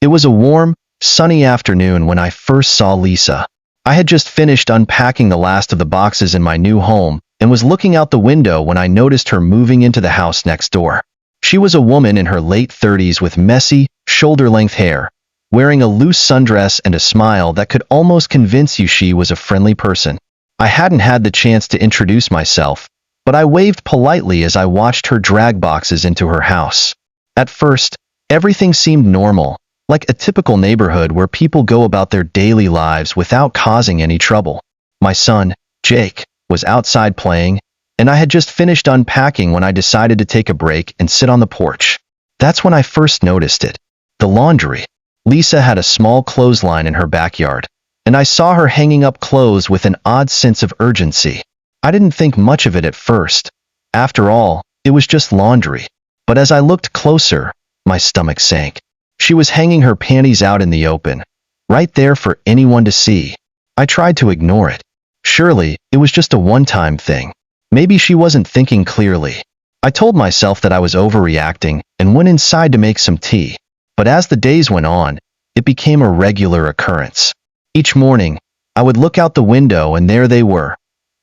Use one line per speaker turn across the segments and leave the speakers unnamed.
It was a warm, sunny afternoon when I first saw Lisa. I had just finished unpacking the last of the boxes in my new home and was looking out the window when I noticed her moving into the house next door. She was a woman in her late 30s with messy, shoulder-length hair, wearing a loose sundress and a smile that could almost convince you she was a friendly person. I hadn't had the chance to introduce myself, but I waved politely as I watched her drag boxes into her house. At first, everything seemed normal, like a typical neighborhood where people go about their daily lives without causing any trouble. My son, Jake, was outside playing, and I had just finished unpacking when I decided to take a break and sit on the porch. That's when I first noticed it. The laundry. Lisa had a small clothesline in her backyard, and I saw her hanging up clothes with an odd sense of urgency. I didn't think much of it at first. After all, it was just laundry. But as I looked closer, my stomach sank. She was hanging her panties out in the open, right there for anyone to see. I tried to ignore it. Surely, it was just a one-time thing. Maybe she wasn't thinking clearly. I told myself that I was overreacting and went inside to make some tea. But as the days went on, it became a regular occurrence. Each morning, I would look out the window and there they were.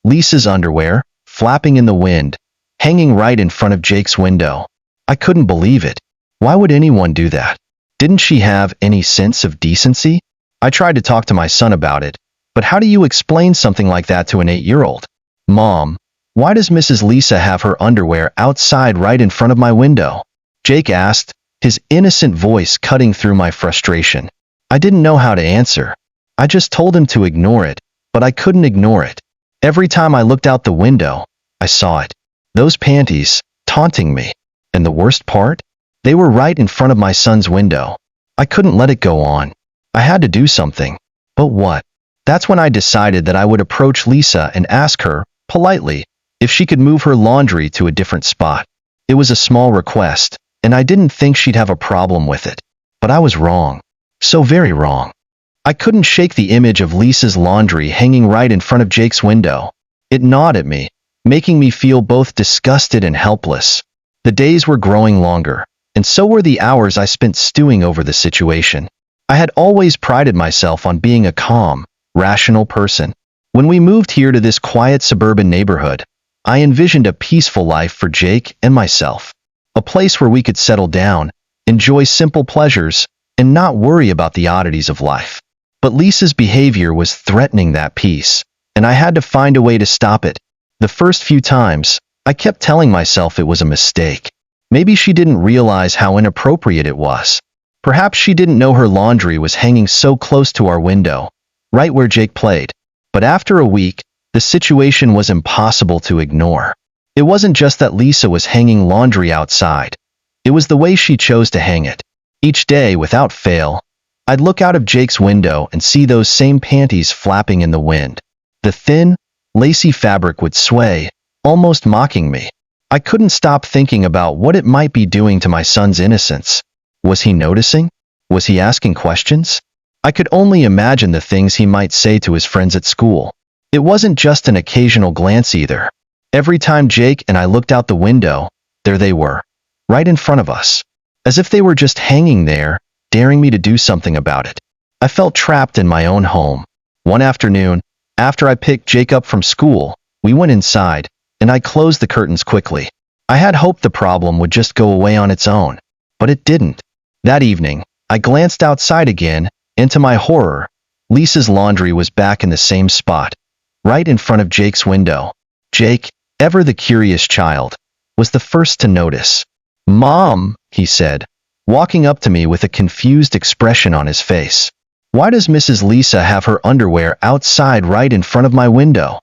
Lisa's underwear, flapping in the wind, hanging right in front of Jake's window. I couldn't believe it. Why would anyone do that? Didn't she have any sense of decency? I tried to talk to my son about it, but how do you explain something like that to an 8-year-old? Mom, why does Mrs. Lisa have her underwear outside right in front of my window? Jake asked, his innocent voice cutting through my frustration. I didn't know how to answer. I just told him to ignore it, but I couldn't ignore it. Every time I looked out the window, I saw it. Those panties, taunting me. And the worst part? They were right in front of my son's window. I couldn't let it go on. I had to do something. But what? That's when I decided that I would approach Lisa and ask her, politely, if she could move her laundry to a different spot. It was a small request, and I didn't think she'd have a problem with it. But I was wrong. So very wrong. I couldn't shake the image of Lisa's laundry hanging right in front of Jake's window. It gnawed at me, making me feel both disgusted and helpless. The days were growing longer, and so were the hours I spent stewing over the situation. I had always prided myself on being a calm, rational person. When we moved here to this quiet suburban neighborhood, I envisioned a peaceful life for Jake and myself. A place where we could settle down, enjoy simple pleasures, and not worry about the oddities of life. But Lisa's behavior was threatening that peace, and I had to find a way to stop it. The first few times, I kept telling myself it was a mistake. Maybe she didn't realize how inappropriate it was. Perhaps she didn't know her laundry was hanging so close to our window, right where Jake played. But after a week, the situation was impossible to ignore. It wasn't just that Lisa was hanging laundry outside. It was the way she chose to hang it. Each day, without fail, I'd look out of Jake's window and see those same panties flapping in the wind. The thin, lacy fabric would sway, almost mocking me. I couldn't stop thinking about what it might be doing to my son's innocence. Was he noticing? Was he asking questions? I could only imagine the things he might say to his friends at school. It wasn't just an occasional glance either. Every time Jake and I looked out the window, there they were, right in front of us. As if they were just hanging there, daring me to do something about it. I felt trapped in my own home. One afternoon, after I picked Jake up from school, we went inside, and I closed the curtains quickly. I had hoped the problem would just go away on its own, but it didn't. That evening, I glanced outside again, and to my horror, Lisa's laundry was back in the same spot, right in front of Jake's window. Jake, ever the curious child, was the first to notice. "Mom," he said, walking up to me with a confused expression on his face. "Why does Mrs. Lisa have her underwear outside right in front of my window?"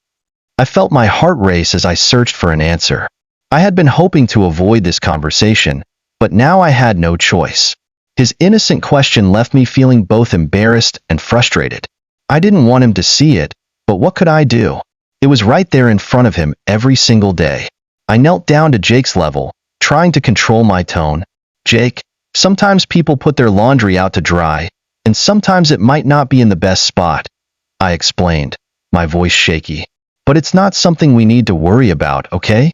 I felt my heart race as I searched for an answer. I had been hoping to avoid this conversation, but now I had no choice. His innocent question left me feeling both embarrassed and frustrated. I didn't want him to see it, but what could I do? It was right there in front of him every single day. I knelt down to Jake's level, trying to control my tone. "Jake, sometimes people put their laundry out to dry, and sometimes it might not be in the best spot," I explained, my voice shaky. "But it's not something we need to worry about, okay?"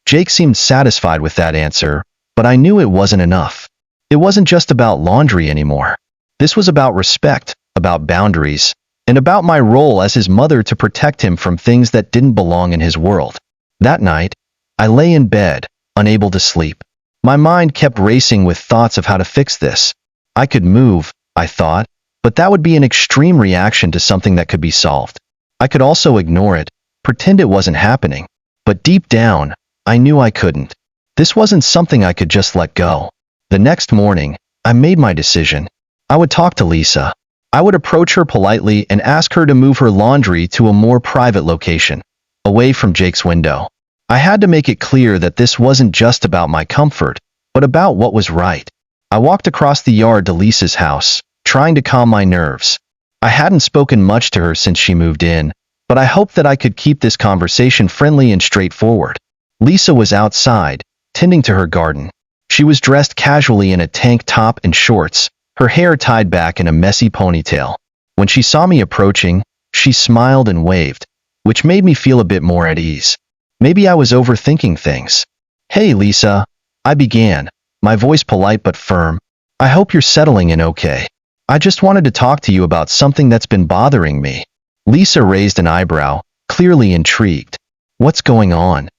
Jake seemed satisfied with that answer, but I knew it wasn't enough. It wasn't just about laundry anymore. This was about respect, about boundaries, and about my role as his mother to protect him from things that didn't belong in his world. That night, I lay in bed, unable to sleep. My mind kept racing with thoughts of how to fix this. I could move, I thought, but that would be an extreme reaction to something that could be solved. I could also ignore it, pretend it wasn't happening. But deep down, I knew I couldn't. This wasn't something I could just let go. The next morning, I made my decision. I would talk to Lisa. I would approach her politely and ask her to move her laundry to a more private location, away from Jake's window. I had to make it clear that this wasn't just about my comfort, but about what was right. I walked across the yard to Lisa's house, trying to calm my nerves. I hadn't spoken much to her since she moved in, but I hoped that I could keep this conversation friendly and straightforward. Lisa was outside, tending to her garden. She was dressed casually in a tank top and shorts, her hair tied back in a messy ponytail. When she saw me approaching, she smiled and waved, which made me feel a bit more at ease. Maybe I was overthinking things. "Hey, Lisa," I began, my voice polite but firm. "I hope you're settling in okay. I just wanted to talk to you about something that's been bothering me." Lisa raised an eyebrow, clearly intrigued. "What's going on?"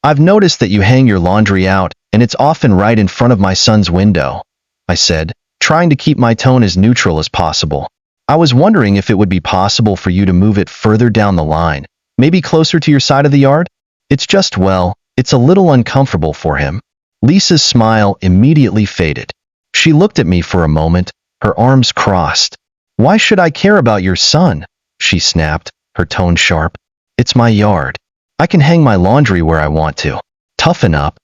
"I've noticed that you hang your laundry out, and it's often right in front of my son's window," I said, trying to keep my tone as neutral as possible. "I was wondering if it would be possible for you to move it further down the line, maybe closer to your side of the yard? It's just, well, it's a little uncomfortable for him." Lisa's smile immediately faded. She looked at me for a moment, her arms crossed. "Why should I care about your son?" she snapped, her tone sharp. "It's my yard. I can hang my laundry where I want to. Toughen up."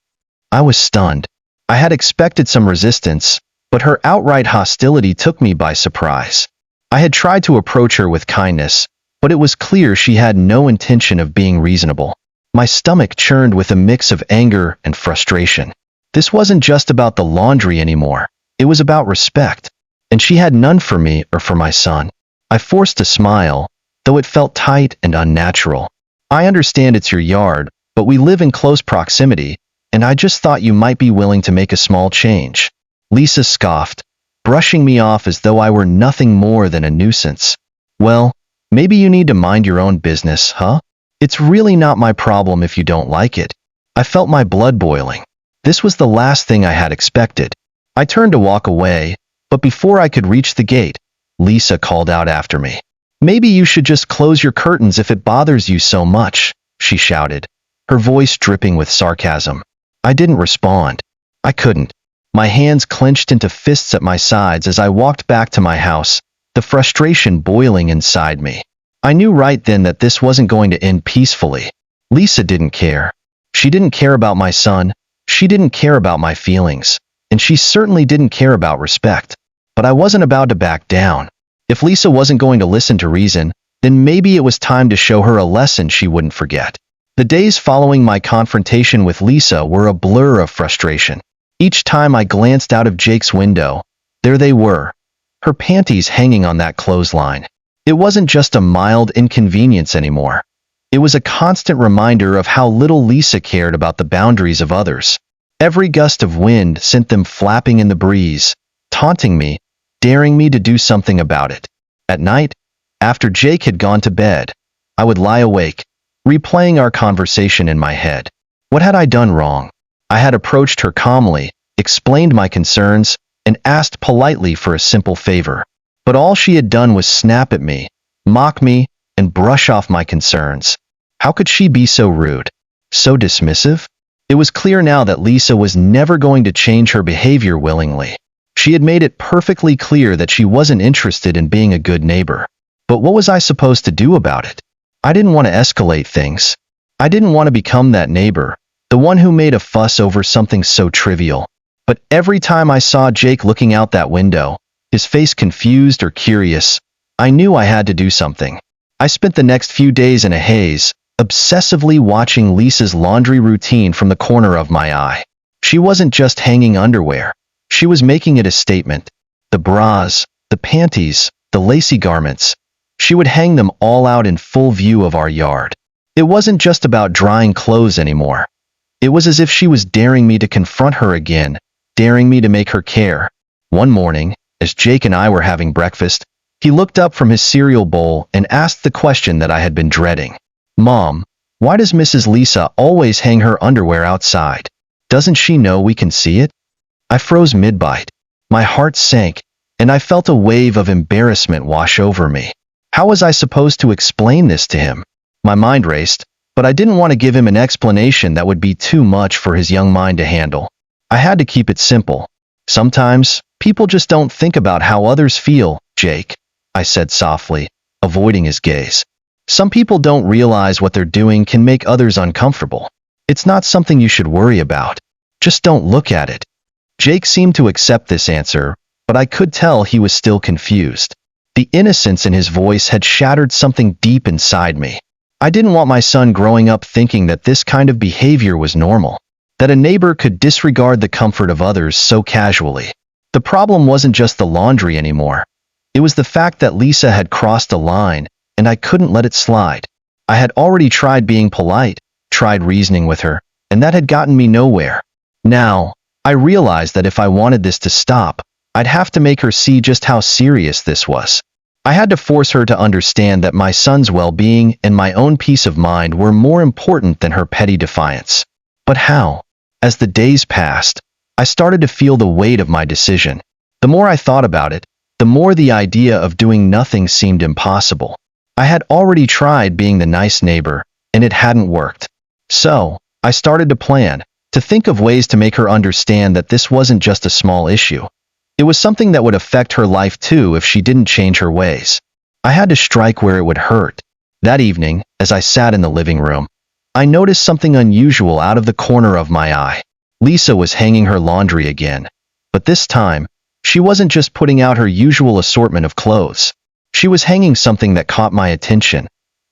I was stunned. I had expected some resistance, but her outright hostility took me by surprise. I had tried to approach her with kindness, but it was clear she had no intention of being reasonable. My stomach churned with a mix of anger and frustration. This wasn't just about the laundry anymore. It was about respect, and she had none for me or for my son. I forced a smile, though it felt tight and unnatural. "I understand it's your yard, but we live in close proximity, and I just thought you might be willing to make a small change." Lisa scoffed, brushing me off as though I were nothing more than a nuisance. "Well, maybe you need to mind your own business, huh? It's really not my problem if you don't like it." I felt my blood boiling. This was the last thing I had expected. I turned to walk away, but before I could reach the gate, Lisa called out after me. "Maybe you should just close your curtains if it bothers you so much," she shouted, her voice dripping with sarcasm. I didn't respond. I couldn't. My hands clenched into fists at my sides as I walked back to my house, the frustration boiling inside me. I knew right then that this wasn't going to end peacefully. Lisa didn't care. She didn't care about my son, she didn't care about my feelings, and she certainly didn't care about respect. But I wasn't about to back down. If Lisa wasn't going to listen to reason, then maybe it was time to show her a lesson she wouldn't forget. The days following my confrontation with Lisa were a blur of frustration. Each time I glanced out of Jake's window, there they were, her panties hanging on that clothesline. It wasn't just a mild inconvenience anymore. It was a constant reminder of how little Lisa cared about the boundaries of others. Every gust of wind sent them flapping in the breeze, taunting me, daring me to do something about it. At night, after Jake had gone to bed, I would lie awake, replaying our conversation in my head. What had I done wrong? I had approached her calmly, explained my concerns, and asked politely for a simple favor. But all she had done was snap at me, mock me, and brush off my concerns. How could she be so rude? So dismissive? It was clear now that Lisa was never going to change her behavior willingly. She had made it perfectly clear that she wasn't interested in being a good neighbor. But what was I supposed to do about it? I didn't want to escalate things. I didn't want to become that neighbor, the one who made a fuss over something so trivial. But every time I saw Jake looking out that window, his face confused or curious, I knew I had to do something. I spent the next few days in a haze, obsessively watching Lisa's laundry routine from the corner of my eye. She wasn't just hanging underwear. She was making it a statement. The bras, the panties, the lacy garments. She would hang them all out in full view of our yard. It wasn't just about drying clothes anymore. It was as if she was daring me to confront her again, daring me to make her care. One morning, as Jake and I were having breakfast, he looked up from his cereal bowl and asked the question that I had been dreading. "Mom, why does Mrs. Lisa always hang her underwear outside? Doesn't she know we can see it?" I froze mid-bite. My heart sank, and I felt a wave of embarrassment wash over me. How was I supposed to explain this to him? My mind raced, but I didn't want to give him an explanation that would be too much for his young mind to handle. I had to keep it simple. "Sometimes, people just don't think about how others feel, Jake," I said softly, avoiding his gaze. "Some people don't realize what they're doing can make others uncomfortable. It's not something you should worry about. Just don't look at it." Jake seemed to accept this answer, but I could tell he was still confused. The innocence in his voice had shattered something deep inside me. I didn't want my son growing up thinking that this kind of behavior was normal, that a neighbor could disregard the comfort of others so casually. The problem wasn't just the laundry anymore. It was the fact that Lisa had crossed a line, and I couldn't let it slide. I had already tried being polite, tried reasoning with her, and that had gotten me nowhere. Now, I realized that if I wanted this to stop, I'd have to make her see just how serious this was. I had to force her to understand that my son's well-being and my own peace of mind were more important than her petty defiance. But how? As the days passed, I started to feel the weight of my decision. The more I thought about it, the more the idea of doing nothing seemed impossible. I had already tried being the nice neighbor, and it hadn't worked. So, I started to plan, to think of ways to make her understand that this wasn't just a small issue. It was something that would affect her life too if she didn't change her ways. I had to strike where it would hurt. That evening, as I sat in the living room, I noticed something unusual out of the corner of my eye. Lisa was hanging her laundry again. But this time, she wasn't just putting out her usual assortment of clothes. She was hanging something that caught my attention.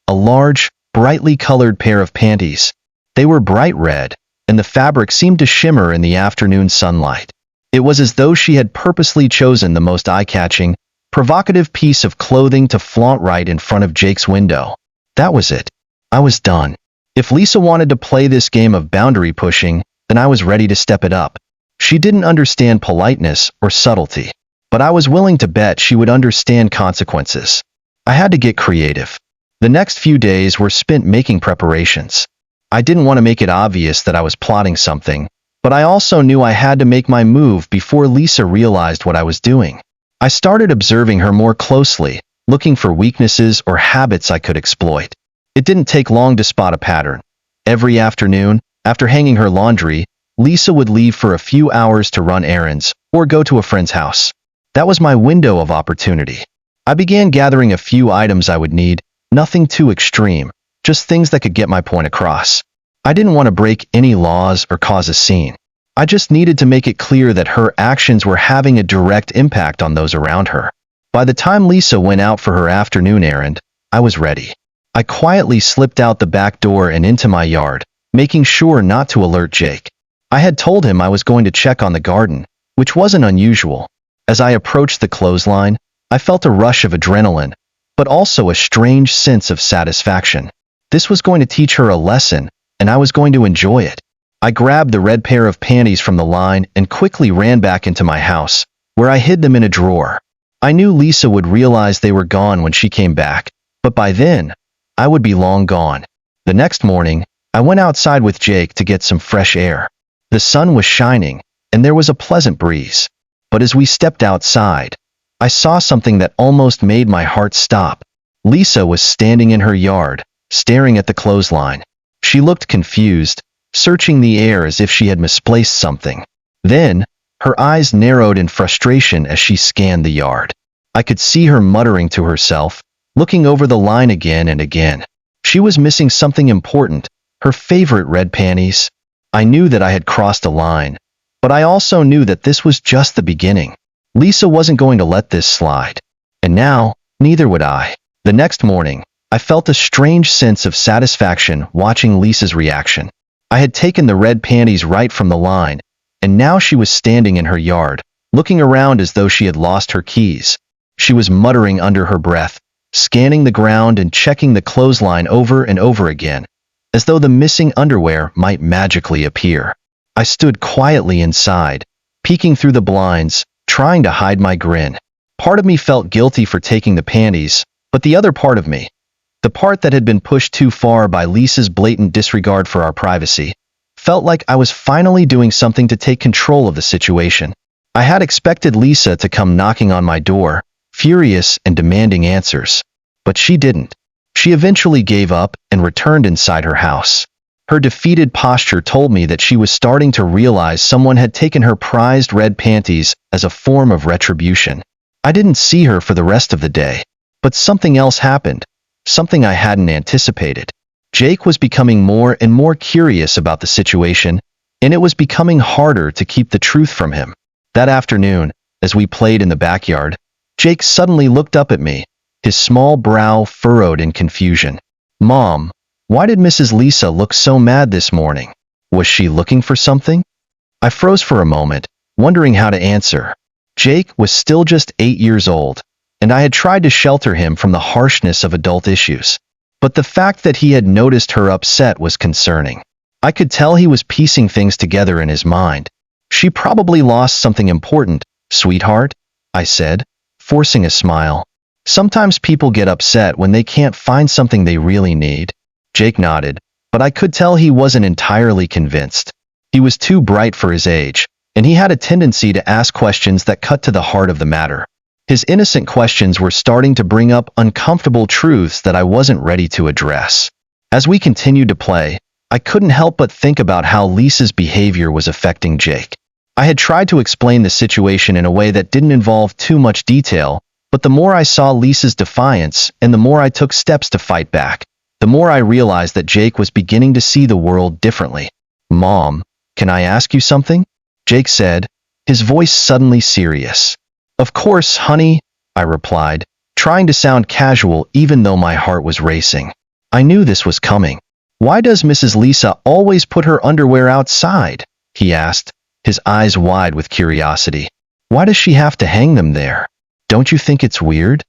A large, brightly colored pair of panties. They were bright red, and the fabric seemed to shimmer in the afternoon sunlight. It was as though she had purposely chosen the most eye-catching, provocative piece of clothing to flaunt right in front of Jake's window. That was it. I was done. If Lisa wanted to play this game of boundary pushing, then I was ready to step it up. She didn't understand politeness or subtlety, but I was willing to bet she would understand consequences. I had to get creative. The next few days were spent making preparations. I didn't want to make it obvious that I was plotting something, but I also knew I had to make my move before Lisa realized what I was doing. I started observing her more closely, looking for weaknesses or habits I could exploit. It didn't take long to spot a pattern. Every afternoon, after hanging her laundry, Lisa would leave for a few hours to run errands or go to a friend's house. That was my window of opportunity. I began gathering a few items I would need, nothing too extreme, just things that could get my point across. I didn't want to break any laws or cause a scene. I just needed to make it clear that her actions were having a direct impact on those around her. By the time Lisa went out for her afternoon errand, I was ready. I quietly slipped out the back door and into my yard, making sure not to alert Jake. I had told him I was going to check on the garden, which wasn't unusual. As I approached the clothesline, I felt a rush of adrenaline, but also a strange sense of satisfaction. This was going to teach her a lesson, and I was going to enjoy it. I grabbed the red pair of panties from the line and quickly ran back into my house, where I hid them in a drawer. I knew Lisa would realize they were gone when she came back, but by then, I would be long gone. The next morning, I went outside with Jake to get some fresh air. The sun was shining, and there was a pleasant breeze. But as we stepped outside, I saw something that almost made my heart stop. Lisa was standing in her yard, staring at the clothesline. She looked confused, searching the air as if she had misplaced something. Then, her eyes narrowed in frustration as she scanned the yard. I could see her muttering to herself, looking over the line again and again. She was missing something important, her favorite red panties. I knew that I had crossed a line, but I also knew that this was just the beginning. Lisa wasn't going to let this slide. And now, neither would I. The next morning, I felt a strange sense of satisfaction watching Lisa's reaction. I had taken the red panties right from the line, and now she was standing in her yard, looking around as though she had lost her keys. She was muttering under her breath, scanning the ground and checking the clothesline over and over again, as though the missing underwear might magically appear. I stood quietly inside, peeking through the blinds, trying to hide my grin. Part of me felt guilty for taking the panties, but the other part of me, the part that had been pushed too far by Lisa's blatant disregard for our privacy, felt like I was finally doing something to take control of the situation. I had expected Lisa to come knocking on my door, furious and demanding answers. But she didn't. She eventually gave up and returned inside her house. Her defeated posture told me that she was starting to realize someone had taken her prized red panties as a form of retribution. I didn't see her for the rest of the day, but something else happened, something I hadn't anticipated. Jake was becoming more and more curious about the situation, and it was becoming harder to keep the truth from him. That afternoon, as we played in the backyard, Jake suddenly looked up at me, his small brow furrowed in confusion. "Mom, why did Mrs. Lisa look so mad this morning? Was she looking for something?" I froze for a moment, wondering how to answer. Jake was still just 8 years old, and I had tried to shelter him from the harshness of adult issues. But the fact that he had noticed her upset was concerning. I could tell he was piecing things together in his mind. "She probably lost something important, sweetheart," I said, forcing a smile. "Sometimes people get upset when they can't find something they really need." Jake nodded, but I could tell he wasn't entirely convinced. He was too bright for his age, and he had a tendency to ask questions that cut to the heart of the matter. His innocent questions were starting to bring up uncomfortable truths that I wasn't ready to address. As we continued to play, I couldn't help but think about how Lisa's behavior was affecting Jake. I had tried to explain the situation in a way that didn't involve too much detail, but the more I saw Lisa's defiance and the more I took steps to fight back, the more I realized that Jake was beginning to see the world differently. "Mom, can I ask you something?" Jake said, his voice suddenly serious. "Of course, honey," I replied, trying to sound casual even though my heart was racing. I knew this was coming. "Why does Mrs. Lisa always put her underwear outside?" he asked, his eyes wide with curiosity. "Why does she have to hang them there? Don't you think it's weird?"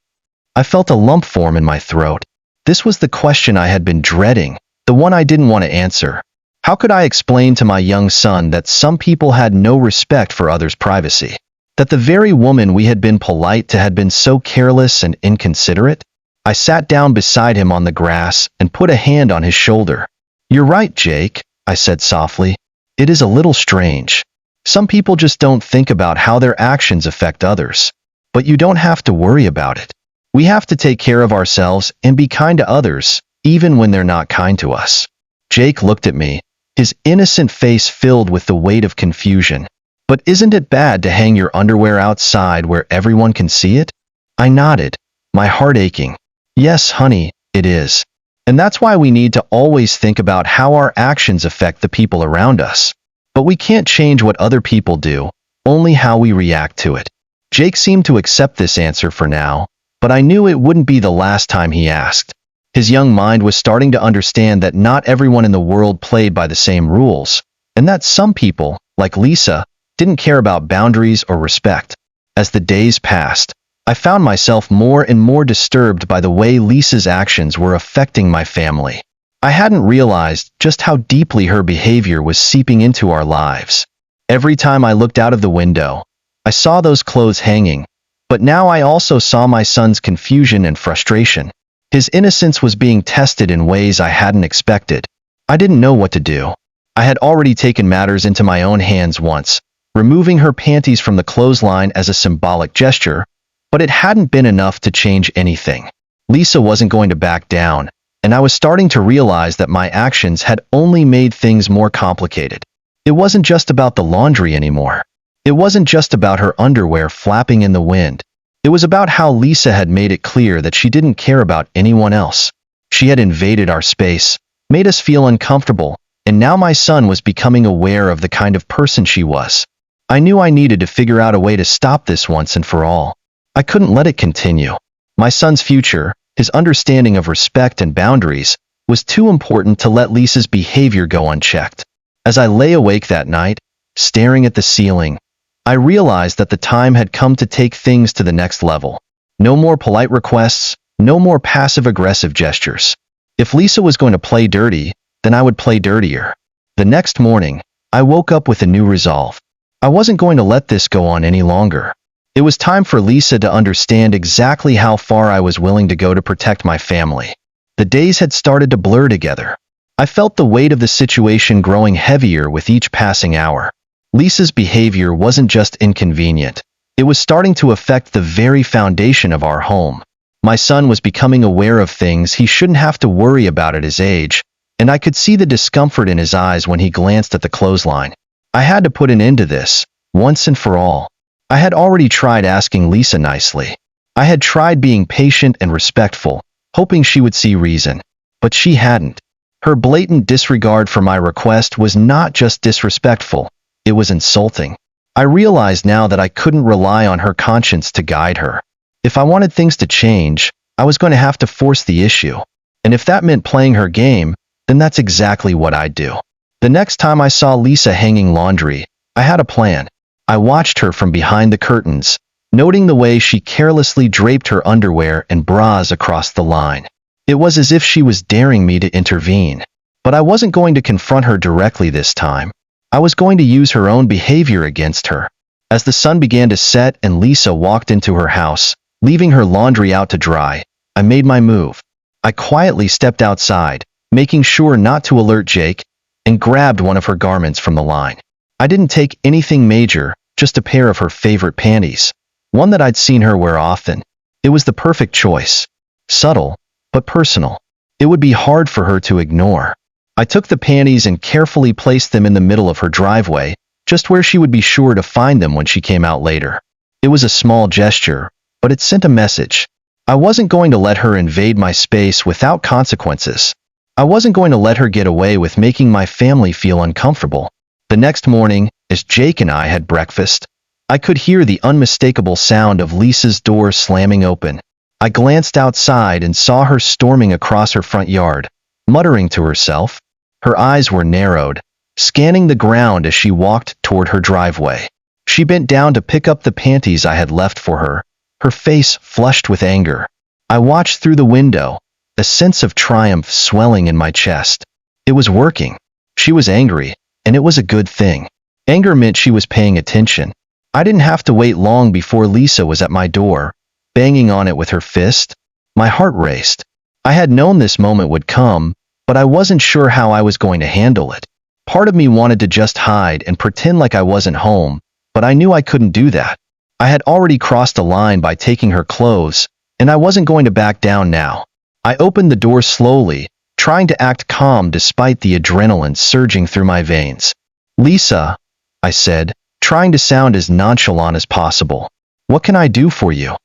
I felt a lump form in my throat. This was the question I had been dreading, the one I didn't want to answer. How could I explain to my young son that some people had no respect for others' privacy? That the very woman we had been polite to had been so careless and inconsiderate? I sat down beside him on the grass and put a hand on his shoulder. "You're right, Jake," I said softly. "It is a little strange. Some people just don't think about how their actions affect others. But you don't have to worry about it. We have to take care of ourselves and be kind to others, even when they're not kind to us." Jake looked at me, his innocent face filled with the weight of confusion. "But isn't it bad to hang your underwear outside where everyone can see it?" I nodded, my heart aching. "Yes, honey, it is. And that's why we need to always think about how our actions affect the people around us. But we can't change what other people do, only how we react to it." Jake seemed to accept this answer for now, but I knew it wouldn't be the last time he asked. His young mind was starting to understand that not everyone in the world played by the same rules, and that some people, like Lisa, didn't care about boundaries or respect. As the days passed, I found myself more and more disturbed by the way Lisa's actions were affecting my family. I hadn't realized just how deeply her behavior was seeping into our lives. Every time I looked out of the window, I saw those clothes hanging, but now I also saw my son's confusion and frustration. His innocence was being tested in ways I hadn't expected. I didn't know what to do. I had already taken matters into my own hands once, removing her panties from the clothesline as a symbolic gesture, but it hadn't been enough to change anything. Lisa wasn't going to back down, and I was starting to realize that my actions had only made things more complicated. It wasn't just about the laundry anymore. It wasn't just about her underwear flapping in the wind. It was about how Lisa had made it clear that she didn't care about anyone else. She had invaded our space, made us feel uncomfortable, and now my son was becoming aware of the kind of person she was. I knew I needed to figure out a way to stop this once and for all. I couldn't let it continue. My son's future, his understanding of respect and boundaries, was too important to let Lisa's behavior go unchecked. As I lay awake that night, staring at the ceiling, I realized that the time had come to take things to the next level. No more polite requests, no more passive-aggressive gestures. If Lisa was going to play dirty, then I would play dirtier. The next morning, I woke up with a new resolve. I wasn't going to let this go on any longer. It was time for Lisa to understand exactly how far I was willing to go to protect my family. The days had started to blur together. I felt the weight of the situation growing heavier with each passing hour. Lisa's behavior wasn't just inconvenient. It was starting to affect the very foundation of our home. My son was becoming aware of things he shouldn't have to worry about at his age, and I could see the discomfort in his eyes when he glanced at the clothesline. I had to put an end to this, once and for all. I had already tried asking Lisa nicely. I had tried being patient and respectful, hoping she would see reason. But she hadn't. Her blatant disregard for my request was not just disrespectful, it was insulting. I realized now that I couldn't rely on her conscience to guide her. If I wanted things to change, I was going to have to force the issue. And if that meant playing her game, then that's exactly what I'd do. The next time I saw Lisa hanging laundry, I had a plan. I watched her from behind the curtains, noting the way she carelessly draped her underwear and bras across the line. It was as if she was daring me to intervene. But I wasn't going to confront her directly this time. I was going to use her own behavior against her. As the sun began to set and Lisa walked into her house, leaving her laundry out to dry, I made my move. I quietly stepped outside, making sure not to alert Jake, and grabbed one of her garments from the line. I didn't take anything major, just a pair of her favorite panties. One that I'd seen her wear often. It was the perfect choice. Subtle, but personal. It would be hard for her to ignore. I took the panties and carefully placed them in the middle of her driveway, just where she would be sure to find them when she came out later. It was a small gesture, but it sent a message. I wasn't going to let her invade my space without consequences. I wasn't going to let her get away with making my family feel uncomfortable. The next morning, as Jake and I had breakfast, I could hear the unmistakable sound of Lisa's door slamming open. I glanced outside and saw her storming across her front yard, muttering to herself. Her eyes were narrowed, scanning the ground as she walked toward her driveway. She bent down to pick up the panties I had left for her, her face flushed with anger. I watched through the window, a sense of triumph swelling in my chest. It was working. She was angry, and it was a good thing. Anger meant she was paying attention. I didn't have to wait long before Lisa was at my door, banging on it with her fist. My heart raced. I had known this moment would come, but I wasn't sure how I was going to handle it. Part of me wanted to just hide and pretend like I wasn't home, but I knew I couldn't do that. I had already crossed a line by taking her clothes, and I wasn't going to back down now. I opened the door slowly, trying to act calm despite the adrenaline surging through my veins. "Lisa," I said, trying to sound as nonchalant as possible. "What can I do for you?"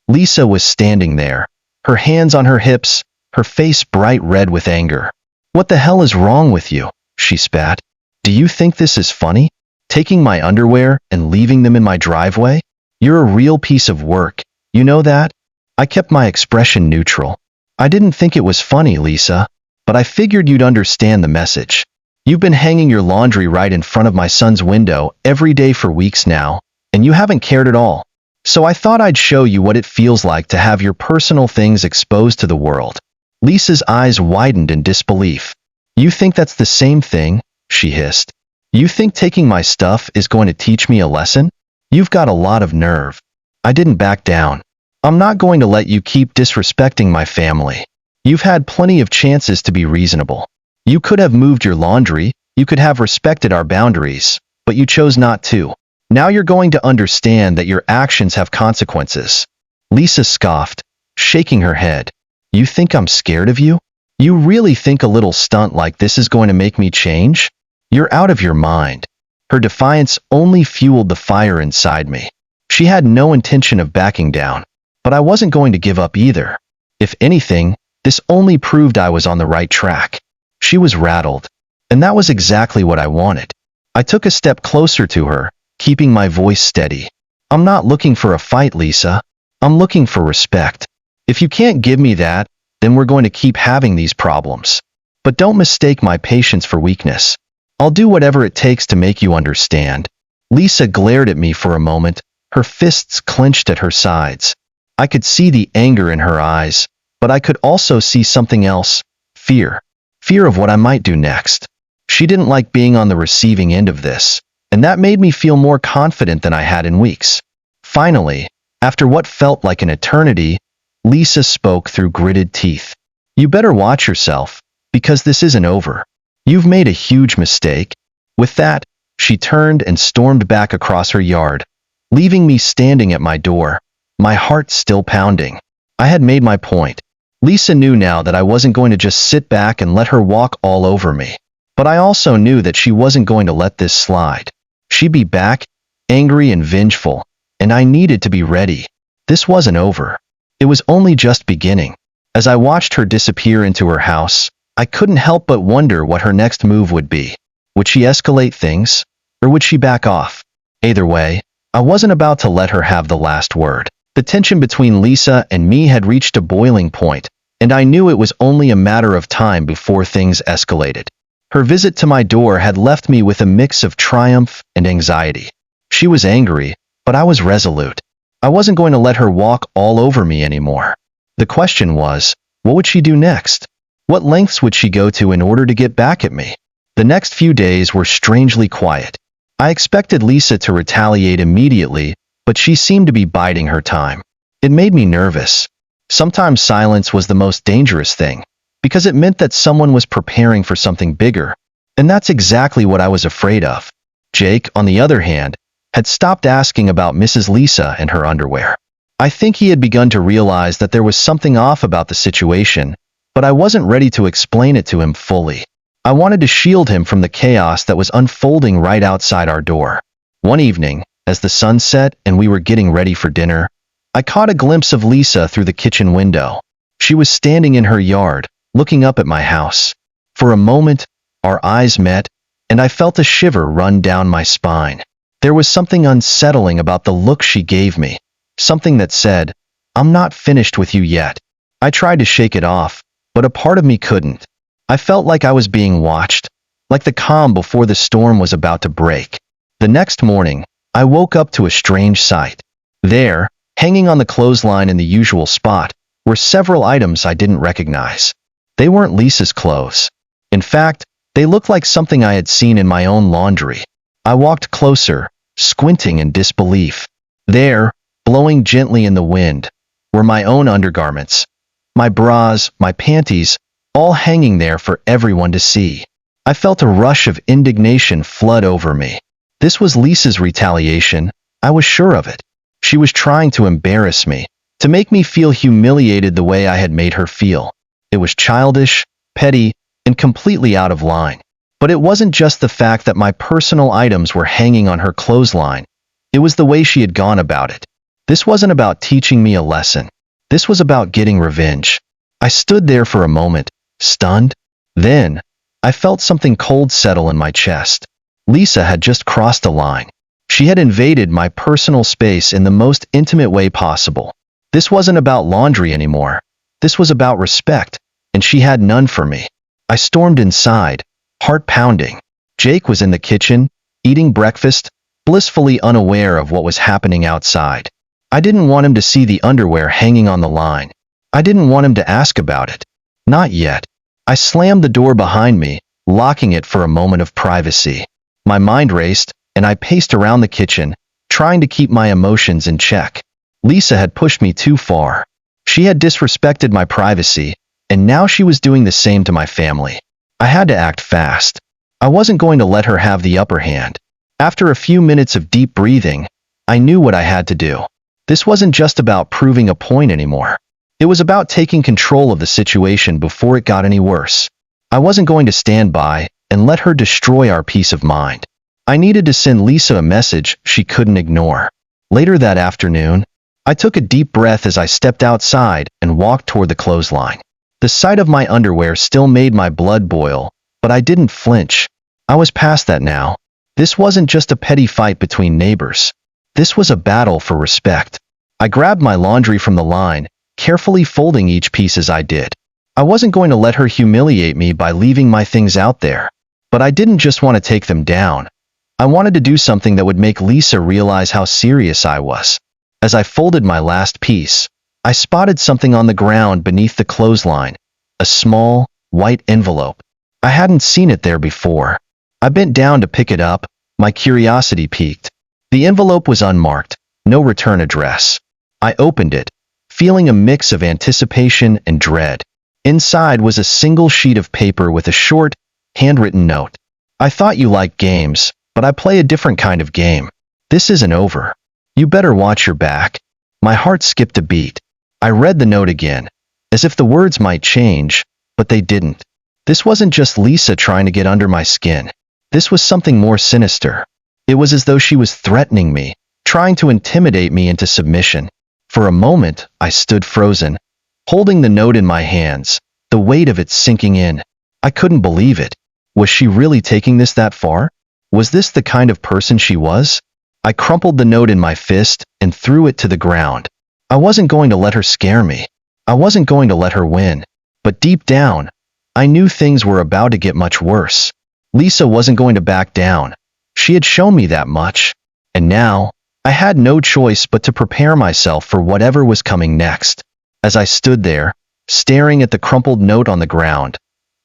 Lisa was standing there, her hands on her hips, her face bright red with anger. "What the hell is wrong with you?" she spat. "Do you think this is funny? Taking my underwear and leaving them in my driveway? You're a real piece of work, you know that?" I kept my expression neutral. "I didn't think it was funny, Lisa, but I figured you'd understand the message. You've been hanging your laundry right in front of my son's window every day for weeks now, and you haven't cared at all. So I thought I'd show you what it feels like to have your personal things exposed to the world." Lisa's eyes widened in disbelief. "You think that's the same thing?" she hissed. "You think taking my stuff is going to teach me a lesson? You've got a lot of nerve." I didn't back down. "I'm not going to let you keep disrespecting my family. You've had plenty of chances to be reasonable. You could have moved your laundry, you could have respected our boundaries, but you chose not to. Now you're going to understand that your actions have consequences." Lisa scoffed, shaking her head. "You think I'm scared of you? You really think a little stunt like this is going to make me change? You're out of your mind." Her defiance only fueled the fire inside me. She had no intention of backing down, but I wasn't going to give up either. If anything, this only proved I was on the right track. She was rattled, and that was exactly what I wanted. I took a step closer to her, keeping my voice steady. "I'm not looking for a fight, Lisa. I'm looking for respect. If you can't give me that, then we're going to keep having these problems. But don't mistake my patience for weakness. I'll do whatever it takes to make you understand." Lisa glared at me for a moment, her fists clenched at her sides. I could see the anger in her eyes, but I could also see something else, fear. Fear of what I might do next. She didn't like being on the receiving end of this, and that made me feel more confident than I had in weeks. Finally, after what felt like an eternity, Lisa spoke through gritted teeth. "You better watch yourself, because this isn't over. You've made a huge mistake." With that, she turned and stormed back across her yard, leaving me standing at my door, my heart still pounding. I had made my point. Lisa knew now that I wasn't going to just sit back and let her walk all over me. But I also knew that she wasn't going to let this slide. She'd be back, angry and vengeful, and I needed to be ready. This wasn't over. It was only just beginning. As I watched her disappear into her house, I couldn't help but wonder what her next move would be. Would she escalate things, or would she back off? Either way, I wasn't about to let her have the last word. The tension between Lisa and me had reached a boiling point, and I knew it was only a matter of time before things escalated. Her visit to my door had left me with a mix of triumph and anxiety. She was angry, but I was resolute. I wasn't going to let her walk all over me anymore. The question was, what would she do next? What lengths would she go to in order to get back at me? The next few days were strangely quiet. I expected Lisa to retaliate immediately, but she seemed to be biding her time. It made me nervous. Sometimes silence was the most dangerous thing, because it meant that someone was preparing for something bigger, and that's exactly what I was afraid of. Jake, on the other hand, had stopped asking about Mrs. Lisa and her underwear. I think he had begun to realize that there was something off about the situation, but I wasn't ready to explain it to him fully. I wanted to shield him from the chaos that was unfolding right outside our door. One evening, as the sun set and we were getting ready for dinner, I caught a glimpse of Lisa through the kitchen window. She was standing in her yard, looking up at my house. For a moment, our eyes met, and I felt a shiver run down my spine. There was something unsettling about the look she gave me, something that said, "I'm not finished with you yet." I tried to shake it off, but a part of me couldn't. I felt like I was being watched, like the calm before the storm was about to break. The next morning, I woke up to a strange sight. There, hanging on the clothesline in the usual spot, were several items I didn't recognize. They weren't Lisa's clothes. In fact, they looked like something I had seen in my own laundry. I walked closer, squinting in disbelief. There, blowing gently in the wind, were my own undergarments. My bras, my panties, all hanging there for everyone to see. I felt a rush of indignation flood over me. This was Lisa's retaliation. I was sure of it. She was trying to embarrass me, to make me feel humiliated the way I had made her feel. It was childish, petty, and completely out of line. But it wasn't just the fact that my personal items were hanging on her clothesline. It was the way she had gone about it. This wasn't about teaching me a lesson. This was about getting revenge. I stood there for a moment, stunned. Then, I felt something cold settle in my chest. Lisa had just crossed a line. She had invaded my personal space in the most intimate way possible. This wasn't about laundry anymore. This was about respect, and she had none for me. I stormed inside, heart pounding. Jake was in the kitchen, eating breakfast, blissfully unaware of what was happening outside. I didn't want him to see the underwear hanging on the line. I didn't want him to ask about it. Not yet. I slammed the door behind me, locking it for a moment of privacy. My mind raced, and I paced around the kitchen, trying to keep my emotions in check. Lisa had pushed me too far. She had disrespected my privacy, and now she was doing the same to my family. I had to act fast. I wasn't going to let her have the upper hand. After a few minutes of deep breathing, I knew what I had to do. This wasn't just about proving a point anymore. It was about taking control of the situation before it got any worse. I wasn't going to stand by and let her destroy our peace of mind. I needed to send Lisa a message she couldn't ignore. Later that afternoon, I took a deep breath as I stepped outside and walked toward the clothesline. The sight of my underwear still made my blood boil, but I didn't flinch. I was past that now. This wasn't just a petty fight between neighbors. This was a battle for respect. I grabbed my laundry from the line, carefully folding each piece as I did. I wasn't going to let her humiliate me by leaving my things out there. But I didn't just want to take them down. I wanted to do something that would make Lisa realize how serious I was. As I folded my last piece, I spotted something on the ground beneath the clothesline, a small, white envelope. I hadn't seen it there before. I bent down to pick it up, my curiosity piqued. The envelope was unmarked, no return address. I opened it, feeling a mix of anticipation and dread. Inside was a single sheet of paper with a short, handwritten note. I thought you liked games, but I play a different kind of game. This isn't over. You better watch your back. My heart skipped a beat. I read the note again, as if the words might change, but they didn't. This wasn't just Lisa trying to get under my skin. This was something more sinister. It was as though she was threatening me, trying to intimidate me into submission. For a moment, I stood frozen, holding the note in my hands, the weight of it sinking in. I couldn't believe it. Was she really taking this that far? Was this the kind of person she was? I crumpled the note in my fist and threw it to the ground. I wasn't going to let her scare me. I wasn't going to let her win. But deep down, I knew things were about to get much worse. Lisa wasn't going to back down. She had shown me that much. And now, I had no choice but to prepare myself for whatever was coming next. As I stood there, staring at the crumpled note on the ground,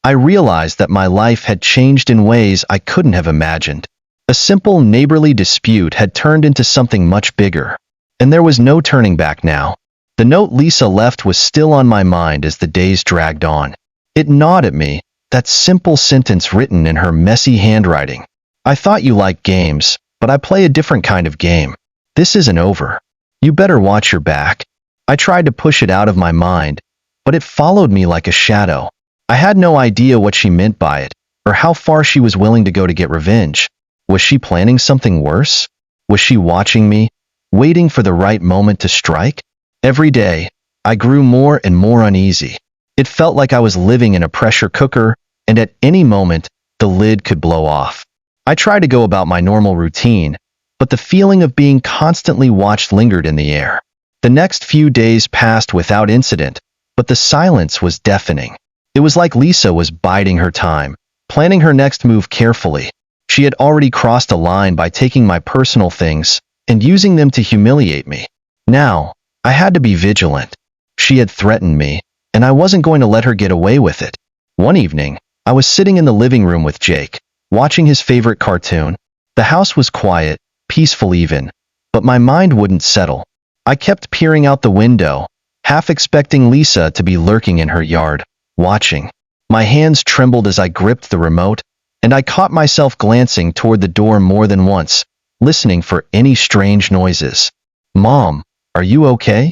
I realized that my life had changed in ways I couldn't have imagined. A simple neighborly dispute had turned into something much bigger. And there was no turning back now. The note Lisa left was still on my mind as the days dragged on. It gnawed at me, that simple sentence written in her messy handwriting. I thought you liked games, but I play a different kind of game. This isn't over. You better watch your back. I tried to push it out of my mind, but it followed me like a shadow. I had no idea what she meant by it, or how far she was willing to go to get revenge. Was she planning something worse? Was she watching me, waiting for the right moment to strike? Every day, I grew more and more uneasy. It felt like I was living in a pressure cooker, and at any moment, the lid could blow off. I tried to go about my normal routine, but the feeling of being constantly watched lingered in the air. The next few days passed without incident, but the silence was deafening. It was like Lisa was biding her time, planning her next move carefully. She had already crossed a line by taking my personal things and using them to humiliate me. Now, I had to be vigilant. She had threatened me, and I wasn't going to let her get away with it. One evening, I was sitting in the living room with Jake, watching his favorite cartoon. The house was quiet, peaceful even, but my mind wouldn't settle. I kept peering out the window, half expecting Lisa to be lurking in her yard, watching. My hands trembled as I gripped the remote, and I caught myself glancing toward the door more than once, listening for any strange noises. "Mom, are you okay?"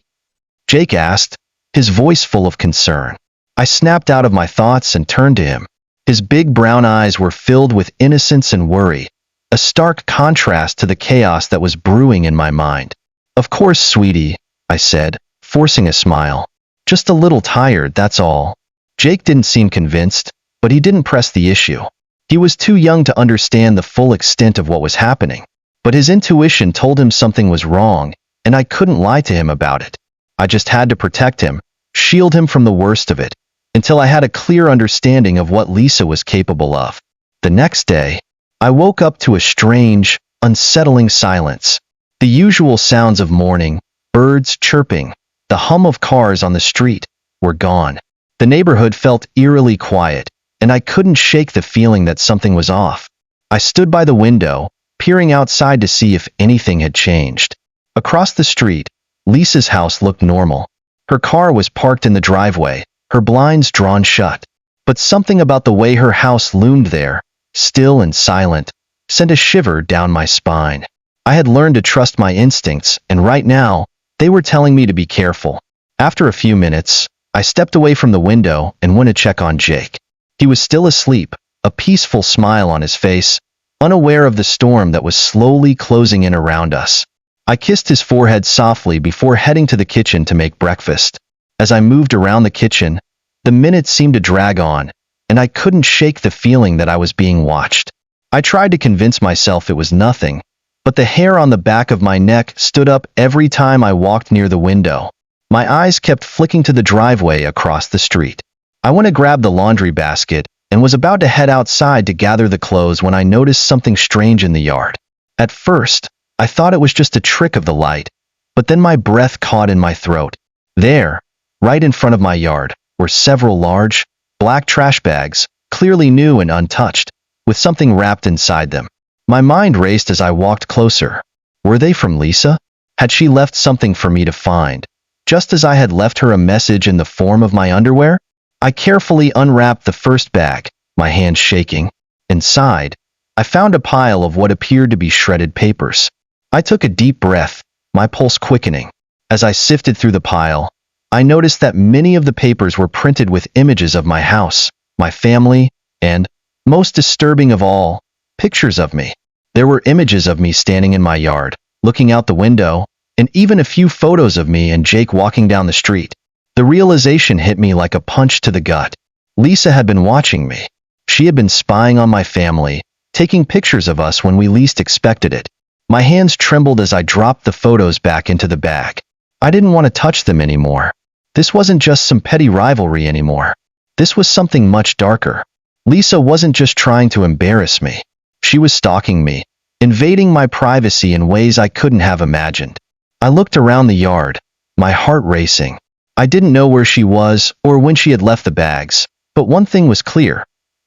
Jake asked, his voice full of concern. I snapped out of my thoughts and turned to him. His big brown eyes were filled with innocence and worry, a stark contrast to the chaos that was brewing in my mind. "Of course, sweetie," I said, forcing a smile. "Just a little tired, that's all." Jake didn't seem convinced, but he didn't press the issue. He was too young to understand the full extent of what was happening, but his intuition told him something was wrong, and I couldn't lie to him about it. I just had to protect him, shield him from the worst of it, until I had a clear understanding of what Lisa was capable of. The next day, I woke up to a strange, unsettling silence. The usual sounds of morning, birds chirping, the hum of cars on the street, were gone. The neighborhood felt eerily quiet, and I couldn't shake the feeling that something was off. I stood by the window, peering outside to see if anything had changed. Across the street, Lisa's house looked normal. Her car was parked in the driveway, her blinds drawn shut. But something about the way her house loomed there, still and silent, sent a shiver down my spine. I had learned to trust my instincts, and right now, they were telling me to be careful. After a few minutes, I stepped away from the window and went to check on Jake. He was still asleep, a peaceful smile on his face, unaware of the storm that was slowly closing in around us. I kissed his forehead softly before heading to the kitchen to make breakfast. As I moved around the kitchen, the minutes seemed to drag on, and I couldn't shake the feeling that I was being watched. I tried to convince myself it was nothing, but the hair on the back of my neck stood up every time I walked near the window. My eyes kept flicking to the driveway across the street. I went to grab the laundry basket and was about to head outside to gather the clothes when I noticed something strange in the yard. At first, I thought it was just a trick of the light, but then my breath caught in my throat. There, right in front of my yard, were several large, black trash bags, clearly new and untouched, with something wrapped inside them. My mind raced as I walked closer. Were they from Lisa? Had she left something for me to find, just as I had left her a message in the form of my underwear? I carefully unwrapped the first bag, my hands shaking. Inside, I found a pile of what appeared to be shredded papers. I took a deep breath, my pulse quickening. As I sifted through the pile, I noticed that many of the papers were printed with images of my house, my family, and, most disturbing of all, pictures of me. There were images of me standing in my yard, looking out the window, and even a few photos of me and Jake walking down the street. The realization hit me like a punch to the gut. Lisa had been watching me. She had been spying on my family, taking pictures of us when we least expected it. My hands trembled as I dropped the photos back into the bag. I didn't want to touch them anymore. This wasn't just some petty rivalry anymore. This was something much darker. Lisa wasn't just trying to embarrass me. She was stalking me, invading my privacy in ways I couldn't have imagined. I looked around the yard, my heart racing. I didn't know where she was or when she had left the bags, but one thing was clear.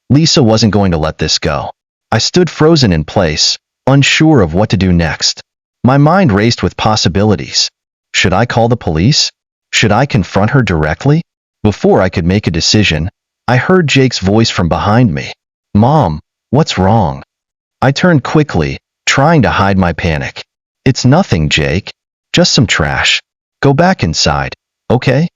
Lisa wasn't going to let this go. I stood frozen in place, unsure of what to do next. My mind raced with possibilities. Should I call the police? Should I confront her directly? Before I could make a decision, I heard Jake's voice from behind me. "Mom, what's wrong?" I turned quickly, trying to hide my panic. "It's nothing, Jake. Just some trash. Go back inside, okay?"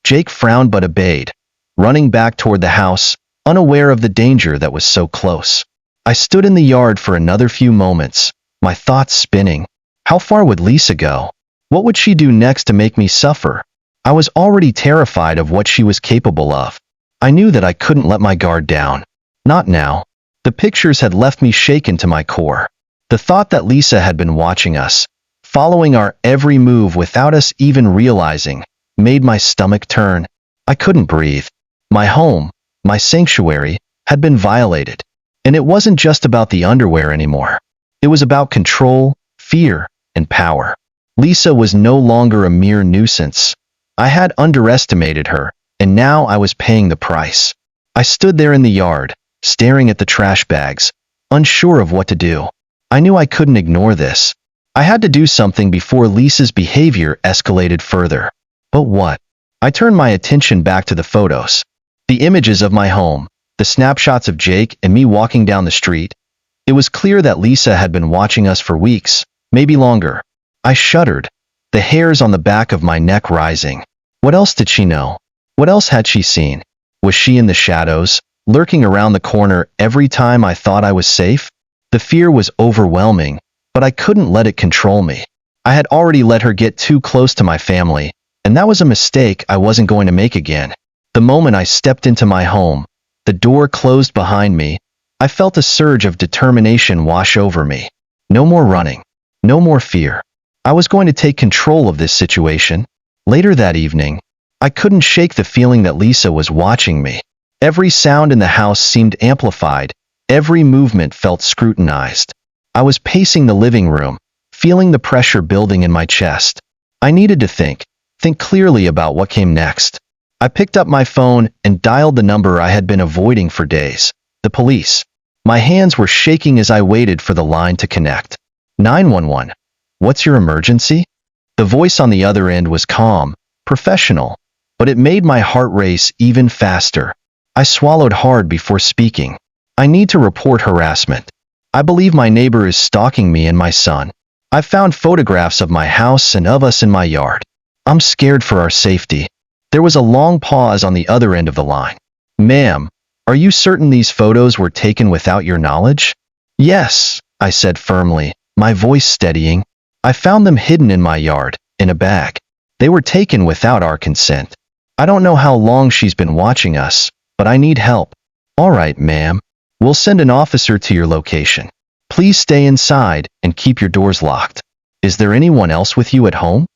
Jake frowned but obeyed, running back toward the house, unaware of the danger that was so close. I stood in the yard for another few moments, my thoughts spinning. How far would Lisa go? What would she do next to make me suffer? I was already terrified of what she was capable of. I knew that I couldn't let my guard down. Not now. The pictures had left me shaken to my core. The thought that Lisa had been watching us, following our every move without us even realizing, made my stomach turn. I couldn't breathe. My home, my sanctuary, had been violated. And it wasn't just about the underwear anymore. It was about control, fear, and power. Lisa was no longer a mere nuisance. I had underestimated her, and now I was paying the price. I stood there in the yard, staring at the trash bags, unsure of what to do. I knew I couldn't ignore this. I had to do something before Lisa's behavior escalated further. But what? I turned my attention back to the photos. The images of my home, the snapshots of Jake and me walking down the street. It was clear that Lisa had been watching us for weeks, maybe longer. I shuddered, the hairs on the back of my neck rising. What else did she know? What else had she seen? Was she in the shadows, lurking around the corner every time I thought I was safe? The fear was overwhelming, but I couldn't let it control me. I had already let her get too close to my family, and that was a mistake I wasn't going to make again. The moment I stepped into my home, the door closed behind me, I felt a surge of determination wash over me. No more running. No more fear. I was going to take control of this situation. Later that evening, I couldn't shake the feeling that Lisa was watching me. Every sound in the house seemed amplified. Every movement felt scrutinized. I was pacing the living room, feeling the pressure building in my chest. I needed to think clearly about what came next. I picked up my phone and dialed the number I had been avoiding for days. The police. My hands were shaking as I waited for the line to connect. 911. What's your emergency? The voice on the other end was calm, professional, but it made my heart race even faster. I swallowed hard before speaking. I need to report harassment. I believe my neighbor is stalking me and my son. I've found photographs of my house and of us in my yard. I'm scared for our safety. There was a long pause on the other end of the line. Ma'am, are you certain these photos were taken without your knowledge? Yes, I said firmly, my voice steadying. I found them hidden in my yard, in a bag. They were taken without our consent. I don't know how long she's been watching us, but I need help. All right, ma'am. We'll send an officer to your location. Please stay inside and keep your doors locked. Is there anyone else with you at home?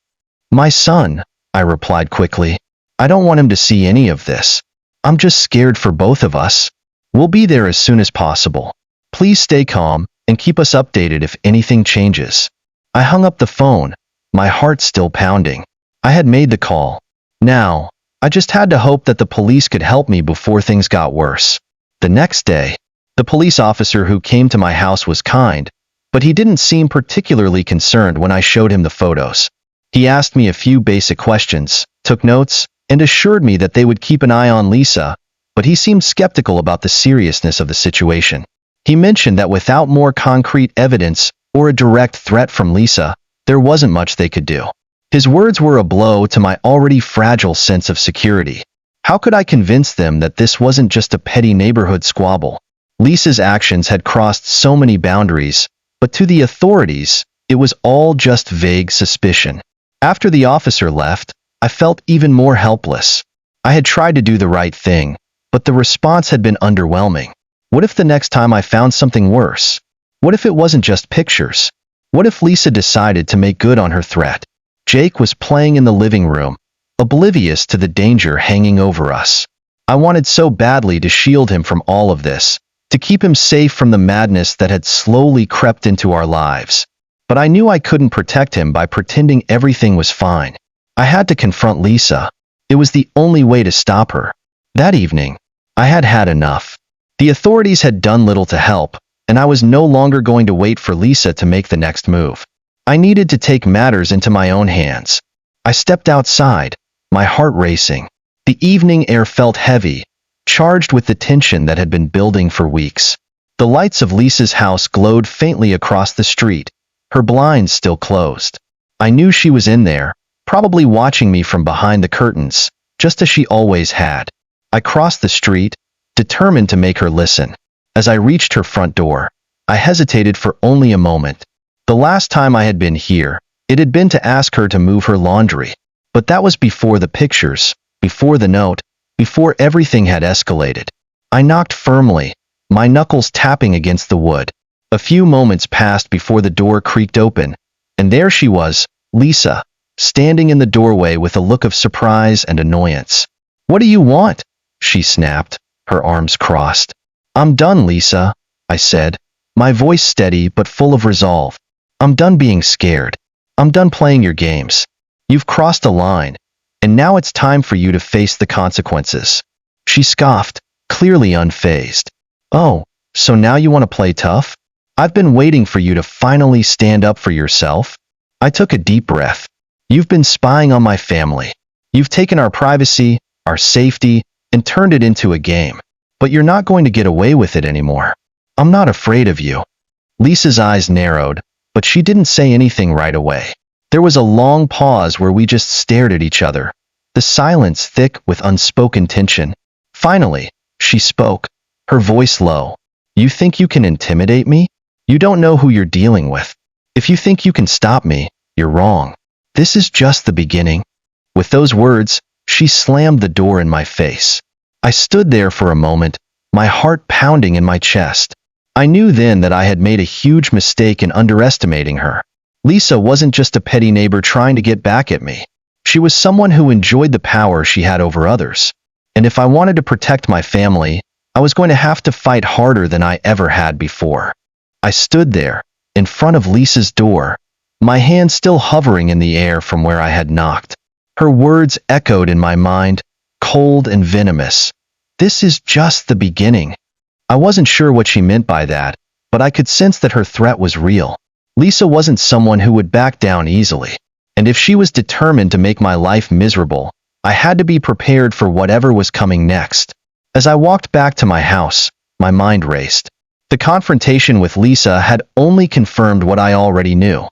My son, I replied quickly. I don't want him to see any of this. I'm just scared for both of us. We'll be there as soon as possible. Please stay calm and keep us updated if anything changes. I hung up the phone, my heart still pounding. I had made the call. Now, I just had to hope that the police could help me before things got worse. The next day, the police officer who came to my house was kind, but he didn't seem particularly concerned when I showed him the photos. He asked me a few basic questions, took notes, and assured me that they would keep an eye on Lisa, but he seemed skeptical about the seriousness of the situation. He mentioned that without more concrete evidence or a direct threat from Lisa, there wasn't much they could do. His words were a blow to my already fragile sense of security. How could I convince them that this wasn't just a petty neighborhood squabble? Lisa's actions had crossed so many boundaries, but to the authorities, it was all just vague suspicion. After the officer left, I felt even more helpless. I had tried to do the right thing, but the response had been underwhelming. What if the next time I found something worse? What if it wasn't just pictures? What if Lisa decided to make good on her threat? Jake was playing in the living room, oblivious to the danger hanging over us. I wanted so badly to shield him from all of this, to keep him safe from the madness that had slowly crept into our lives. But I knew I couldn't protect him by pretending everything was fine. I had to confront Lisa. It was the only way to stop her. That evening, I had had enough. The authorities had done little to help, and I was no longer going to wait for Lisa to make the next move. I needed to take matters into my own hands. I stepped outside, my heart racing. The evening air felt heavy, charged with the tension that had been building for weeks. The lights of Lisa's house glowed faintly across the street, her blinds still closed. I knew she was in there, probably watching me from behind the curtains, just as she always had. I crossed the street, determined to make her listen. As I reached her front door, I hesitated for only a moment. The last time I had been here, it had been to ask her to move her laundry. But that was before the pictures, before the note, before everything had escalated. I knocked firmly, my knuckles tapping against the wood. A few moments passed before the door creaked open, and there she was, Lisa, standing in the doorway with a look of surprise and annoyance. "What do you want?" she snapped, her arms crossed. "I'm done, Lisa," I said, my voice steady but full of resolve. "I'm done being scared. I'm done playing your games. You've crossed a line, and now it's time for you to face the consequences." She scoffed, clearly unfazed. "Oh, so now you want to play tough? I've been waiting for you to finally stand up for yourself." I took a deep breath. "You've been spying on my family. You've taken our privacy, our safety, and turned it into a game. But you're not going to get away with it anymore. I'm not afraid of you." Lisa's eyes narrowed, but she didn't say anything right away. There was a long pause where we just stared at each other, the silence thick with unspoken tension. Finally, she spoke, her voice low. "You think you can intimidate me? You don't know who you're dealing with. If you think you can stop me, you're wrong. This is just the beginning." With those words, she slammed the door in my face. I stood there for a moment, my heart pounding in my chest. I knew then that I had made a huge mistake in underestimating her. Lisa wasn't just a petty neighbor trying to get back at me. She was someone who enjoyed the power she had over others. And if I wanted to protect my family, I was going to have to fight harder than I ever had before. I stood there, in front of Lisa's door, my hand still hovering in the air from where I had knocked. Her words echoed in my mind, cold and venomous. "This is just the beginning." I wasn't sure what she meant by that, but I could sense that her threat was real. Lisa wasn't someone who would back down easily, and if she was determined to make my life miserable, I had to be prepared for whatever was coming next. As I walked back to my house, my mind raced. The confrontation with Lisa had only confirmed what I already knew.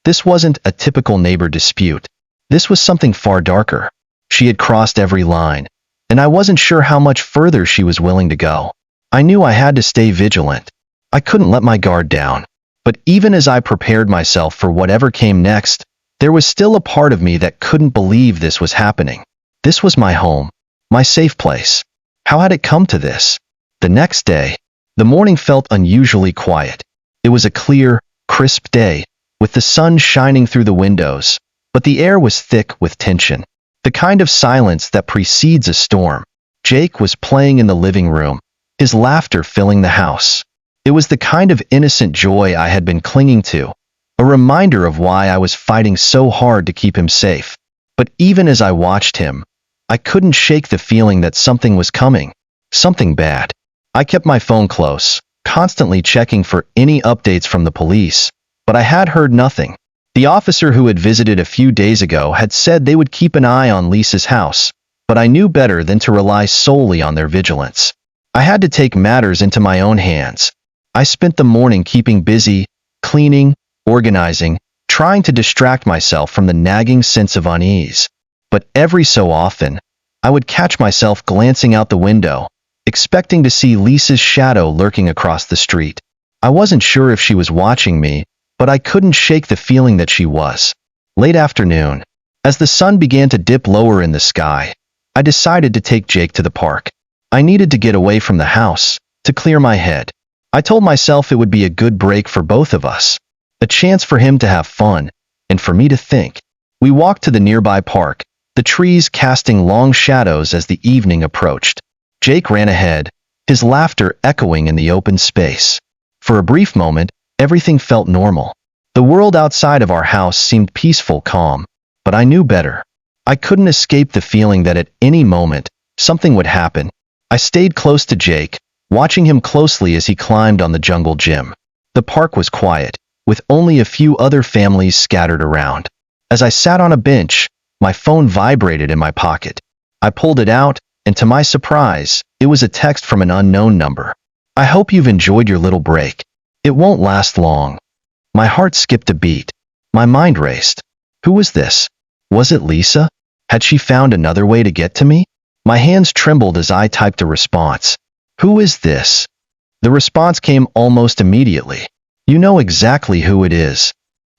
This wasn't a typical neighbor dispute. This was something far darker. She had crossed every line, and I wasn't sure how much further she was willing to go. I knew I had to stay vigilant. I couldn't let my guard down. But even as I prepared myself for whatever came next, there was still a part of me that couldn't believe this was happening. This was my home, my safe place. How had it come to this? The next day, the morning felt unusually quiet. It was a clear, crisp day, with the sun shining through the windows, but the air was thick with tension. The kind of silence that precedes a storm. Jake was playing in the living room, his laughter filling the house. It was the kind of innocent joy I had been clinging to, a reminder of why I was fighting so hard to keep him safe. But even as I watched him, I couldn't shake the feeling that something was coming, something bad. I kept my phone close, constantly checking for any updates from the police, but I had heard nothing. The officer who had visited a few days ago had said they would keep an eye on Lisa's house, but I knew better than to rely solely on their vigilance. I had to take matters into my own hands. I spent the morning keeping busy, cleaning, organizing, trying to distract myself from the nagging sense of unease. But every so often, I would catch myself glancing out the window, expecting to see Lisa's shadow lurking across the street. I wasn't sure if she was watching me, but I couldn't shake the feeling that she was. Late afternoon, as the sun began to dip lower in the sky, I decided to take Jake to the park. I needed to get away from the house, to clear my head. I told myself it would be a good break for both of us, a chance for him to have fun, and for me to think. We walked to the nearby park, the trees casting long shadows as the evening approached. Jake ran ahead, his laughter echoing in the open space. For a brief moment, everything felt normal. The world outside of our house seemed peaceful, calm, but I knew better. I couldn't escape the feeling that at any moment, something would happen. I stayed close to Jake, watching him closely as he climbed on the jungle gym. The park was quiet, with only a few other families scattered around. As I sat on a bench, my phone vibrated in my pocket. I pulled it out, and to my surprise, it was a text from an unknown number. "I hope you've enjoyed your little break. It won't last long." My heart skipped a beat. My mind raced. Who was this? Was it Lisa? Had she found another way to get to me? My hands trembled as I typed a response. "Who is this?" The response came almost immediately. "You know exactly who it is."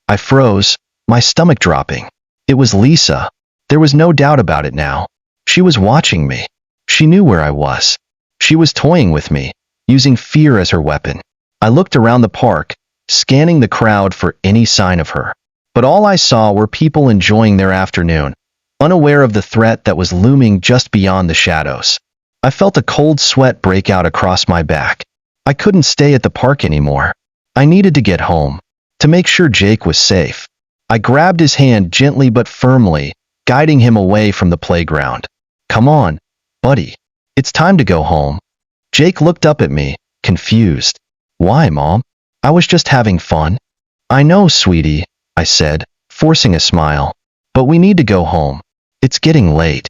I froze, my stomach dropping. It was Lisa. There was no doubt about it now. She was watching me. She knew where I was. She was toying with me, using fear as her weapon. I looked around the park, scanning the crowd for any sign of her. But all I saw were people enjoying their afternoon, unaware of the threat that was looming just beyond the shadows. I felt a cold sweat break out across my back. I couldn't stay at the park anymore. I needed to get home, to make sure Jake was safe. I grabbed his hand gently but firmly, guiding him away from the playground. "Come on, buddy. It's time to go home." Jake looked up at me, confused. "Why, Mom? I was just having fun." "I know, sweetie," I said, forcing a smile. "But we need to go home. It's getting late."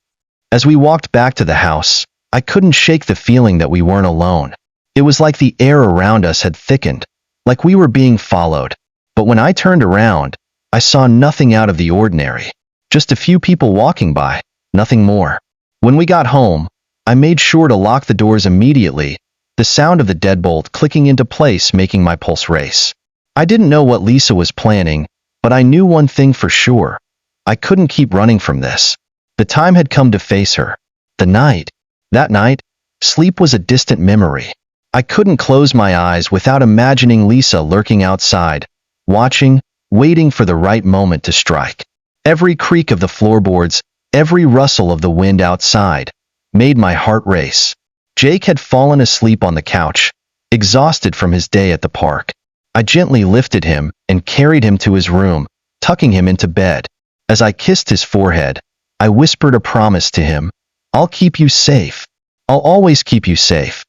As we walked back to the house, I couldn't shake the feeling that we weren't alone. It was like the air around us had thickened, like we were being followed. But when I turned around, I saw nothing out of the ordinary. Just a few people walking by, nothing more. When we got home, I made sure to lock the doors immediately, the sound of the deadbolt clicking into place making my pulse race. I didn't know what Lisa was planning, but I knew one thing for sure. I couldn't keep running from this. The time had come to face her. That night, sleep was a distant memory. I couldn't close my eyes without imagining Lisa lurking outside, watching, waiting for the right moment to strike. Every creak of the floorboards, every rustle of the wind outside, made my heart race. Jake had fallen asleep on the couch, exhausted from his day at the park. I gently lifted him and carried him to his room, tucking him into bed. As I kissed his forehead, I whispered a promise to him. "I'll keep you safe. I'll always keep you safe."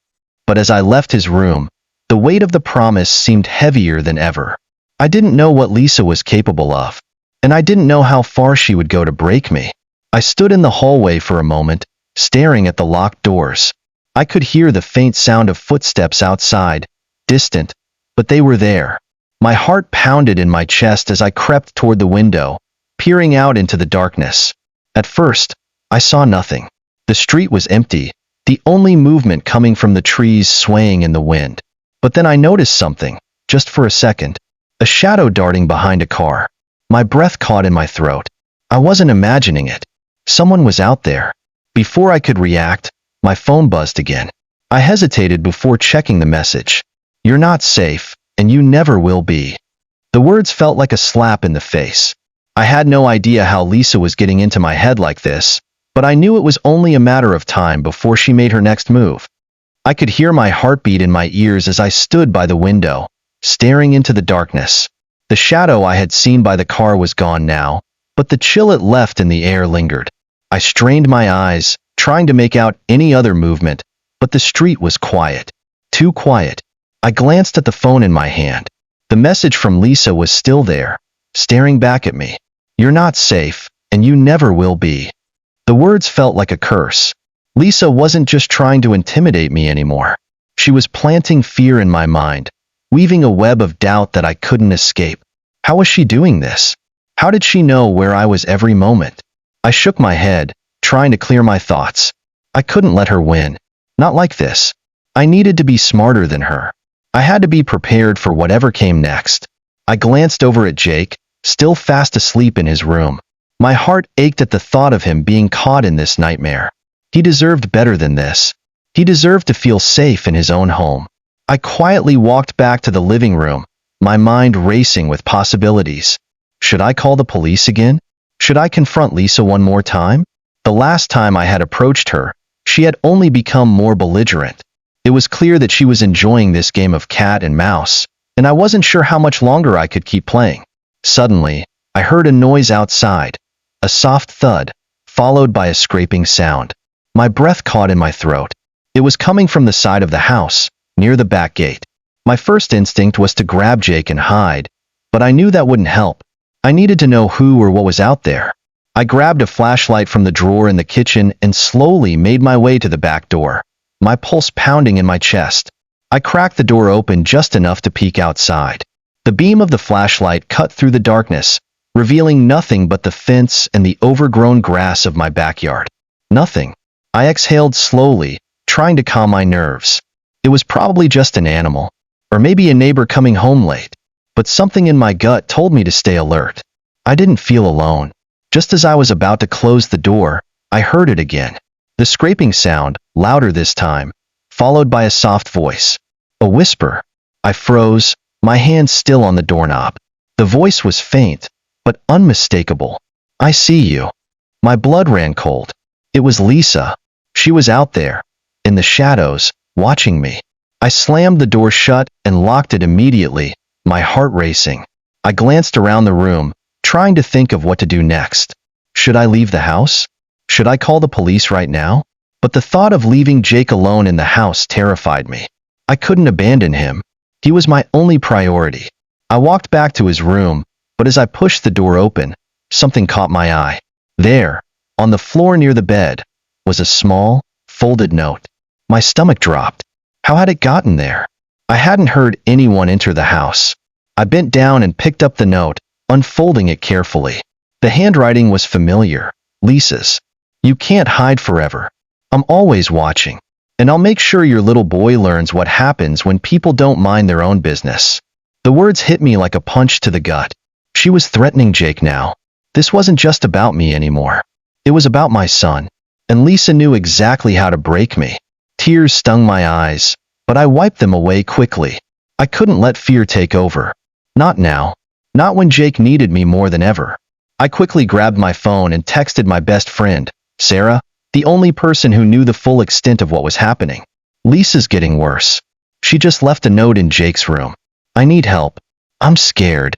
But as I left his room, the weight of the promise seemed heavier than ever. I didn't know what Lisa was capable of, and I didn't know how far she would go to break me. I stood in the hallway for a moment, staring at the locked doors. I could hear the faint sound of footsteps outside, distant, but they were there. My heart pounded in my chest as I crept toward the window, peering out into the darkness. At first, I saw nothing. The street was empty, the only movement coming from the trees swaying in the wind. But then I noticed something, just for a second, a shadow darting behind a car. My breath caught in my throat. I wasn't imagining it. Someone was out there. Before I could react, my phone buzzed again. I hesitated before checking the message. "You're not safe, and you never will be." The words felt like a slap in the face. I had no idea how Lisa was getting into my head like this, but I knew it was only a matter of time before she made her next move. I could hear my heartbeat in my ears as I stood by the window, staring into the darkness. The shadow I had seen by the car was gone now, but the chill it left in the air lingered. I strained my eyes, trying to make out any other movement, but the street was quiet. Too quiet. I glanced at the phone in my hand. The message from Lisa was still there, staring back at me. "You're not safe, and you never will be." The words felt like a curse. Lisa wasn't just trying to intimidate me anymore. She was planting fear in my mind, weaving a web of doubt that I couldn't escape. How was she doing this? How did she know where I was every moment? I shook my head, trying to clear my thoughts. I couldn't let her win. Not like this. I needed to be smarter than her. I had to be prepared for whatever came next. I glanced over at Jake, still fast asleep in his room. My heart ached at the thought of him being caught in this nightmare. He deserved better than this. He deserved to feel safe in his own home. I quietly walked back to the living room, my mind racing with possibilities. Should I call the police again? Should I confront Lisa one more time? The last time I had approached her, she had only become more belligerent. It was clear that she was enjoying this game of cat and mouse, and I wasn't sure how much longer I could keep playing. Suddenly, I heard a noise outside, a soft thud, followed by a scraping sound. My breath caught in my throat. It was coming from the side of the house, near the back gate. My first instinct was to grab Jake and hide, but I knew that wouldn't help. I needed to know who or what was out there. I grabbed a flashlight from the drawer in the kitchen and slowly made my way to the back door, my pulse pounding in my chest. I cracked the door open just enough to peek outside. The beam of the flashlight cut through the darkness, revealing nothing but the fence and the overgrown grass of my backyard. Nothing. I exhaled slowly, trying to calm my nerves. It was probably just an animal, or maybe a neighbor coming home late, but something in my gut told me to stay alert. I didn't feel alone. Just as I was about to close the door, I heard it again. The scraping sound, louder this time, followed by a soft voice. A whisper. I froze, my hand still on the doorknob. The voice was faint, but unmistakable. "I see you." My blood ran cold. It was Lisa. She was out there, in the shadows, watching me. I slammed the door shut and locked it immediately, my heart racing. I glanced around the room, trying to think of what to do next. Should I leave the house? Should I call the police right now? But the thought of leaving Jake alone in the house terrified me. I couldn't abandon him. He was my only priority. I walked back to his room, but as I pushed the door open, something caught my eye. There, on the floor near the bed, was a small, folded note. My stomach dropped. How had it gotten there? I hadn't heard anyone enter the house. I bent down and picked up the note, unfolding it carefully. The handwriting was familiar. Lisa's. "You can't hide forever. I'm always watching. And I'll make sure your little boy learns what happens when people don't mind their own business." The words hit me like a punch to the gut. She was threatening Jake now. This wasn't just about me anymore. It was about my son. And Lisa knew exactly how to break me. Tears stung my eyes, but I wiped them away quickly. I couldn't let fear take over. Not now. Not when Jake needed me more than ever. I quickly grabbed my phone and texted my best friend, Sarah, the only person who knew the full extent of what was happening. "Lisa's getting worse. She just left a note in Jake's room. I need help. I'm scared."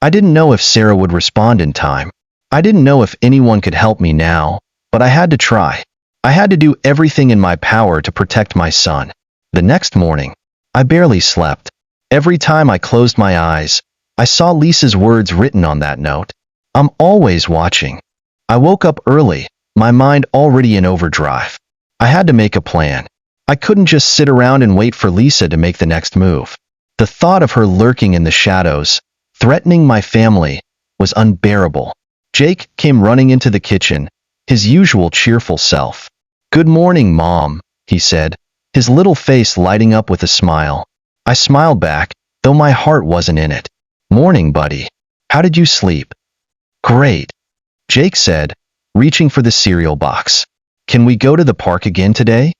I didn't know if Sarah would respond in time. I didn't know if anyone could help me now, but I had to try. I had to do everything in my power to protect my son. The next morning, I barely slept. Every time I closed my eyes, I saw Lisa's words written on that note. "I'm always watching." I woke up early, my mind already in overdrive. I had to make a plan. I couldn't just sit around and wait for Lisa to make the next move. The thought of her lurking in the shadows, threatening my family, was unbearable. Jake came running into the kitchen, his usual cheerful self. "Good morning, Mom," he said, his little face lighting up with a smile. I smiled back, though my heart wasn't in it. "Morning, buddy. How did you sleep?" "Great," Jake said, reaching for the cereal box. "Can we go to the park again today?"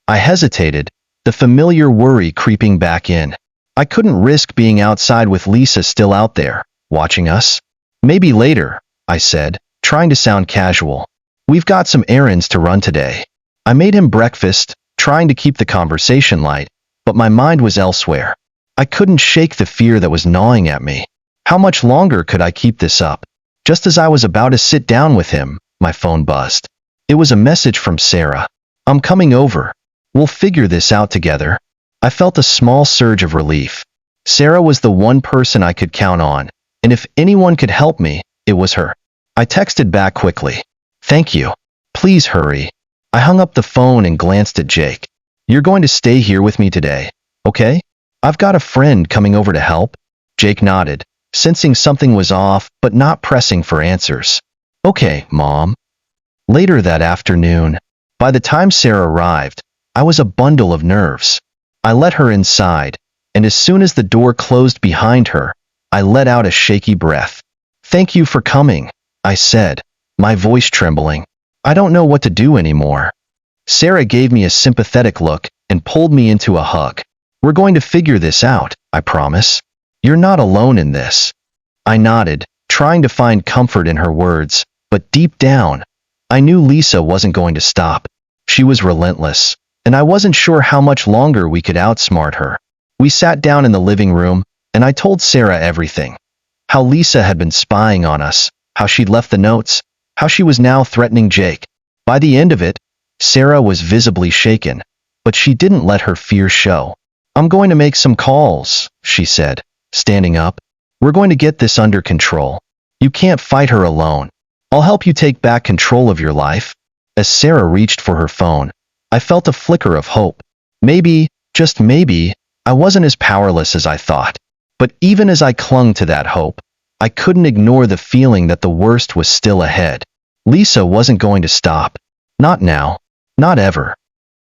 I hesitated, the familiar worry creeping back in. I couldn't risk being outside with Lisa still out there, watching us. "Maybe later," I said, trying to sound casual. "We've got some errands to run today." I made him breakfast, trying to keep the conversation light, but my mind was elsewhere. I couldn't shake the fear that was gnawing at me. How much longer could I keep this up? Just as I was about to sit down with him, my phone buzzed. It was a message from Sarah. "I'm coming over. We'll figure this out together." I felt a small surge of relief. Sarah was the one person I could count on, and if anyone could help me, it was her. I texted back quickly. Thank you. Please hurry. I hung up the phone and glanced at Jake. You're going to stay here with me today, okay? I've got a friend coming over to help. Jake nodded, sensing something was off but not pressing for answers. Okay, Mom. Later that afternoon, by the time Sarah arrived, I was a bundle of nerves. I let her inside, and as soon as the door closed behind her, I let out a shaky breath. Thank you for coming, I said, my voice trembling. I don't know what to do anymore. Sarah gave me a sympathetic look and pulled me into a hug. We're going to figure this out, I promise. You're not alone in this. I nodded, trying to find comfort in her words, but deep down, I knew Lisa wasn't going to stop. She was relentless, and I wasn't sure how much longer we could outsmart her. We sat down in the living room, and I told Sarah everything. How Lisa had been spying on us, how she'd left the notes, how she was now threatening Jake. By the end of it, Sarah was visibly shaken, but she didn't let her fear show. I'm going to make some calls, she said, standing up. We're going to get this under control. You can't fight her alone. I'll help you take back control of your life. As Sarah reached for her phone, I felt a flicker of hope. Maybe, just maybe, I wasn't as powerless as I thought. But even as I clung to that hope, I couldn't ignore the feeling that the worst was still ahead. Lisa wasn't going to stop. Not now. Not ever.